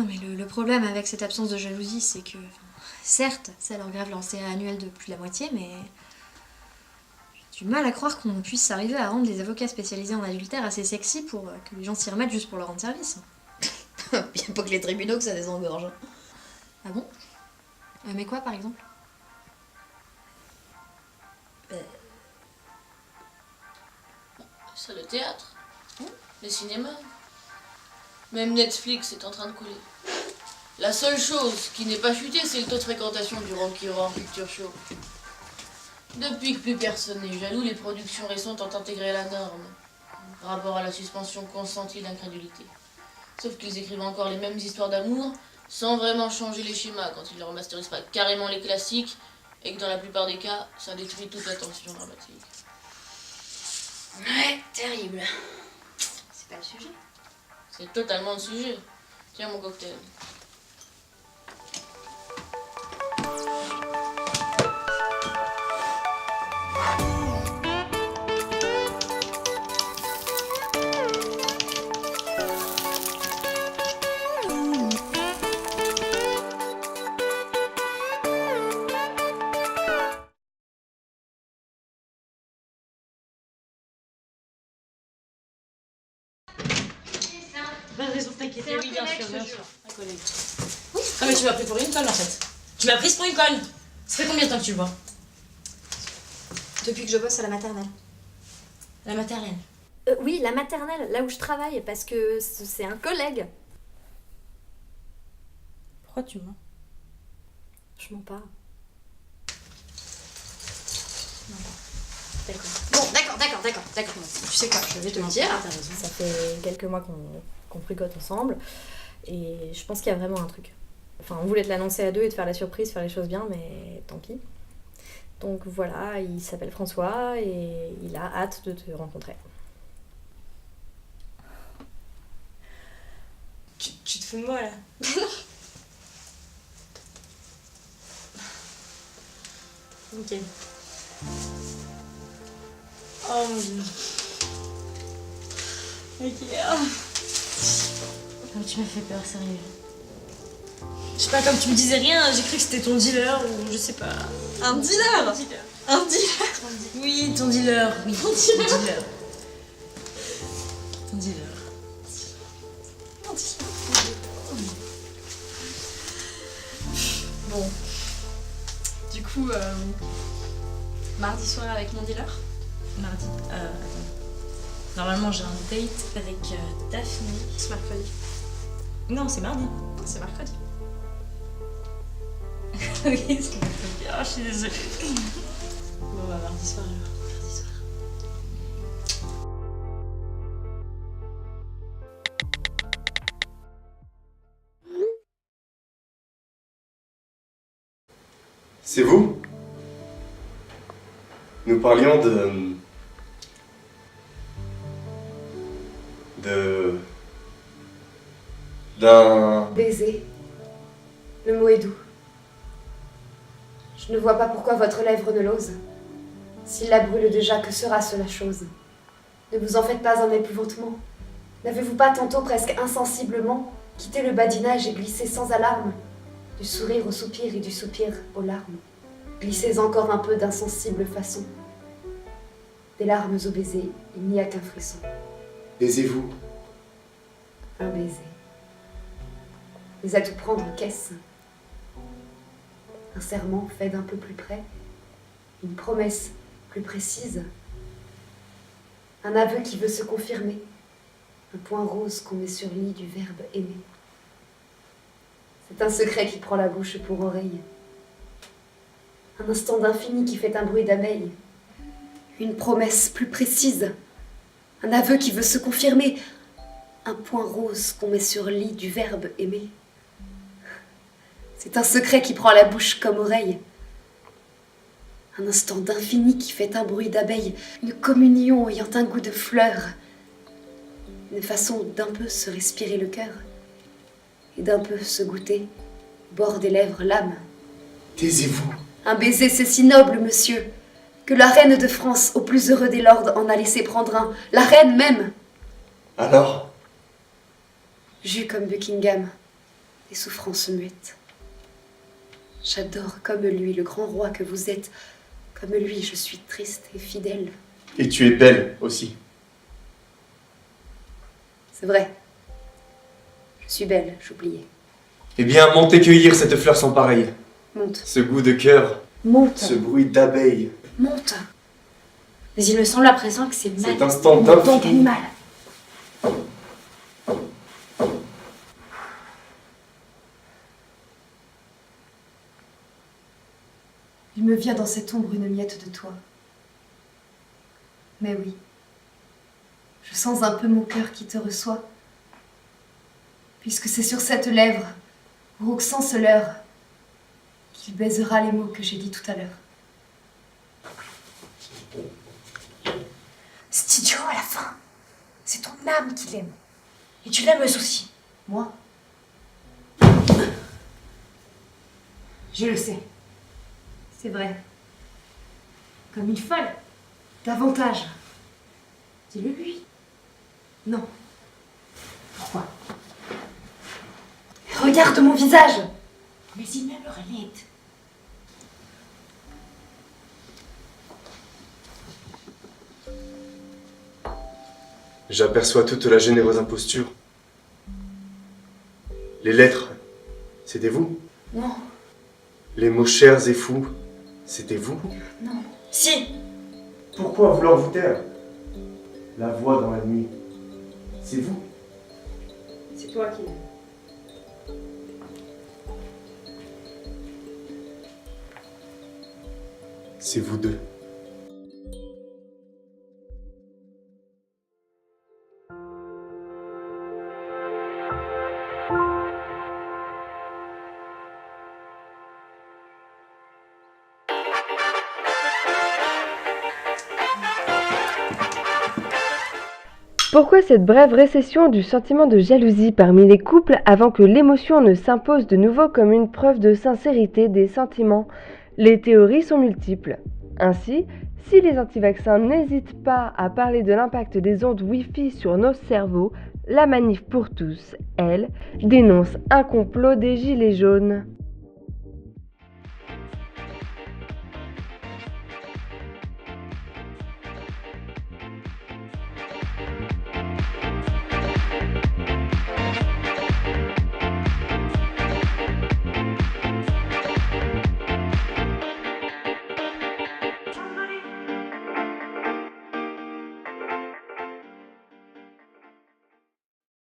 Non mais le problème avec cette absence de jalousie, c'est que, certes, ça leur grève leur CA annuel de plus de la moitié, mais j'ai du mal à croire qu'on puisse arriver à rendre des avocats spécialisés en adultère assez sexy pour que les gens s'y remettent juste pour leur rendre service. Bien pas que les tribunaux que ça désengorge. Ah bon? Mais quoi, par exemple? Ça, le théâtre, le cinéma. Même Netflix est en train de couler. La seule chose qui n'est pas chutée, c'est le taux de fréquentation du Rocky Horror Picture Show. Depuis que plus personne n'est jaloux, les productions récentes ont intégré la norme, rapport à la suspension consentie d'incrédulité. Sauf qu'ils écrivent encore les mêmes histoires d'amour, sans vraiment changer les schémas quand ils ne remasterisent pas carrément les classiques, et que dans la plupart des cas, ça détruit toute la tension dramatique. Ouais, terrible. C'est pas le sujet. C'est totalement le sujet. Tiens mon cocktail. Pas de raison de t'inquiéter. Oui, bien sûr, bien sûr. Un collègue. Oui. Ah mais tu m'as pris pour une conne en fait. Tu m'as prise pour une conne. Ça fait combien de temps que tu le vois? Depuis que je bosse à la maternelle. La maternelle. Oui, la maternelle, là où je travaille, parce que c'est un collègue. Pourquoi tu mens? Je mens pas. D'accord. Bon, d'accord. Tu sais quoi, je vais te mentir. T'as raison. Ça fait quelques mois qu'on fricote ensemble, et je pense qu'il y a vraiment un truc. Enfin, on voulait te l'annoncer à deux et te faire la surprise, faire les choses bien, mais tant pis. Donc voilà, il s'appelle François et il a hâte de te rencontrer. Tu te fous de moi là? Ok. Oh mon dieu. Ok. Oh, tu m'as fait peur, sérieux. Je sais pas, comme tu me disais rien, j'ai cru que c'était ton dealer ou je sais pas. Un dealer. Un dealer. Un dealer. Oui, ton dealer. Oui, ton dealer. Ton dealer. Bon. Du coup, mardi soir avec mon dealer. Mardi. Attends. Normalement, j'ai un date avec Daphné. C'est mercredi. Non, c'est mardi. Non, c'est mercredi. Oui, c'est mercredi. Oh, je suis désolée. Bon, bah, mardi soir alors. Mardi soir. C'est vous? Nous parlions d'un... Baiser. Le mot est doux. Je ne vois pas pourquoi votre lèvre ne l'ose. S'il la brûle déjà, que sera-ce la chose? Ne vous en faites pas un épouvantement. N'avez-vous pas tantôt presque insensiblement quitté le badinage et glissé sans alarme du sourire au soupir et du soupir aux larmes? Glissez encore un peu d'insensible façon. Des larmes au baiser, il n'y a qu'un frisson. Baisez-vous. Un baiser. Mais à tout prendre, qu'est-ce? Un serment fait d'un peu plus près, une promesse plus précise, un aveu qui veut se confirmer, un point rose qu'on met sur lit du verbe aimer. C'est un secret qui prend la bouche pour oreille, un instant d'infini qui fait un bruit d'abeille, une promesse plus précise, un aveu qui veut se confirmer, un point rose qu'on met sur lit du verbe aimer. C'est un secret qui prend la bouche comme oreille. Un instant d'infini qui fait un bruit d'abeille, une communion ayant un goût de fleur, une façon d'un peu se respirer le cœur et d'un peu se goûter, au bord des lèvres l'âme. Taisez-vous. Un baiser, c'est si noble, monsieur, que la reine de France, au plus heureux des lords, en a laissé prendre un, la reine même. Alors? J'eus comme Buckingham, des souffrances muettes. J'adore comme lui le grand roi que vous êtes. Comme lui, je suis triste et fidèle. Et tu es belle aussi. C'est vrai. Je suis belle, j'oubliais. Eh bien, montez cueillir cette fleur sans pareille. Monte. Ce goût de cœur, Monte. ce bruit d'abeille. Monte. Mais il me semble à présent que c'est mal. Cet instant Monte d'infini. donc, animal. Il me vient dans cette ombre une miette de toi. Mais oui, je sens un peu mon cœur qui te reçoit, puisque c'est sur cette lèvre, rauquant ce leurre, qu'il baisera les mots que j'ai dit tout à l'heure. C'est idiot à la fin. C'est ton âme qui l'aime. Et tu l'aimes aussi. Moi? Je le sais. C'est vrai. Comme une folle. Davantage. Dis-le lui. Non. Pourquoi? Regarde mon visage. Mais il m'aime Renette. J'aperçois toute la généreuse imposture. Les lettres, c'était vous? Non. Les mots chers et fous, c'était vous? Non. Si. Pourquoi vouloir vous taire? La voix dans la nuit, c'est vous? C'est toi qui l'aimes. C'est vous deux. Pourquoi cette brève récession du sentiment de jalousie parmi les couples avant que l'émotion ne s'impose de nouveau comme une preuve de sincérité des sentiments? Les théories sont multiples. Ainsi, si les anti-vaccins n'hésitent pas à parler de l'impact des ondes Wi-Fi sur nos cerveaux, la Manif pour tous, elle, dénonce un complot des Gilets jaunes.